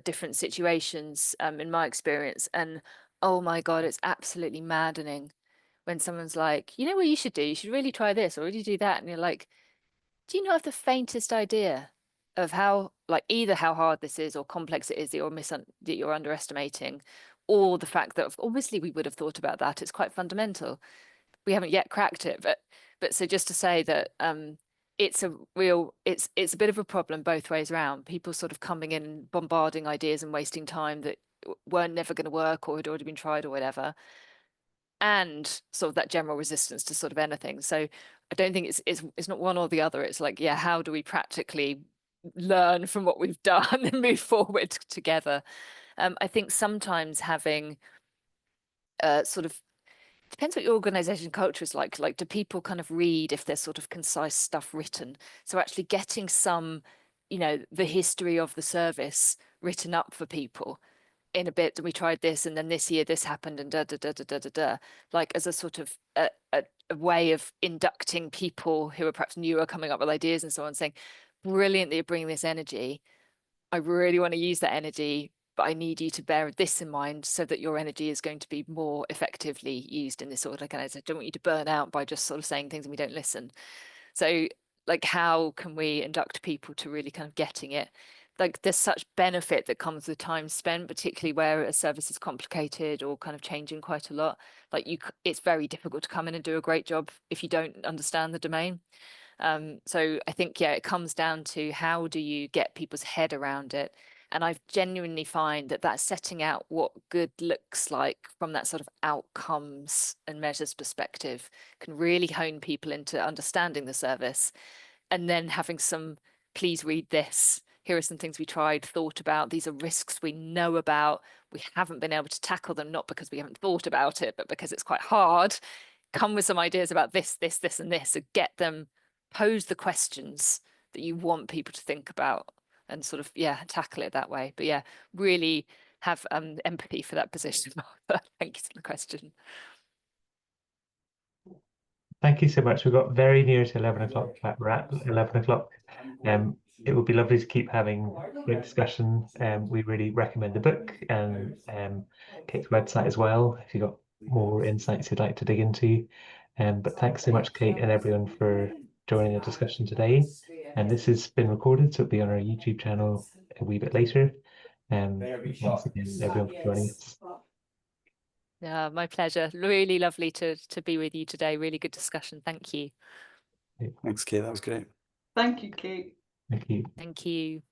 different situations in my experience, and oh my God, it's absolutely maddening when someone's like, you know what you should do? You should really try this or really do that. And you're like, do you not have the faintest idea of how, like, either how hard this is or complex it is that you're underestimating, or the fact that obviously we would have thought about that. It's quite fundamental. We haven't yet cracked it, but so just to say that it's a bit of a problem both ways around. People sort of coming in and bombarding ideas and wasting time that weren't never going to work or had already been tried or whatever, and sort of that general resistance to sort of anything. So I don't think it's not one or the other. It's like, yeah, how do we practically learn from what we've done and move forward together? I think sometimes having sort of, depends what your organization culture is like. Like, do people kind of read if there's sort of concise stuff written? So actually getting some, you know, the history of the service written up for people in a bit. And we tried this, and then this year this happened, and da da da da da da da. Like, as a sort of a way of inducting people who are perhaps newer, coming up with ideas and so on, saying, brilliant that you're bringing this energy. I really want to use that energy, but I need you to bear this in mind so that your energy is going to be more effectively used in this organization. I don't want you to burn out by just sort of saying things and we don't listen. So, like, how can we induct people to really kind of getting it? Like, there's such benefit that comes with time spent, particularly where a service is complicated or kind of changing quite a lot. Like, it's very difficult to come in and do a great job if you don't understand the domain. So I think, yeah, it comes down to how do you get people's head around it? And I genuinely find that that's setting out what good looks like from that sort of outcomes and measures perspective can really hone people into understanding the service. And then having some, please read this. Here are some things we tried, thought about. These are risks we know about. We haven't been able to tackle them, not because we haven't thought about it, but because it's quite hard. Come with some ideas about this, this, this, and this, and get them, pose the questions that you want people to think about and sort of, yeah, tackle it that way. But yeah, really have empathy for that position, Martha. Thank you for the question. Thank you so much. We got very near to 11 o'clock. We're at 11 o'clock. It would be lovely to keep having great discussion. We really recommend the book and Kate's website as well, if you've got more insights you'd like to dig into. But thanks so much, Kate, and everyone for joining the discussion today. And this has been recorded, so it'll be on our YouTube channel a wee bit later. Thanks again, everyone, for joining us. Yeah, my pleasure. Really lovely to be with you today. Really good discussion. Thank you. Thanks, Kate. That was great. Thank you, Kate. Thank you. Thank you.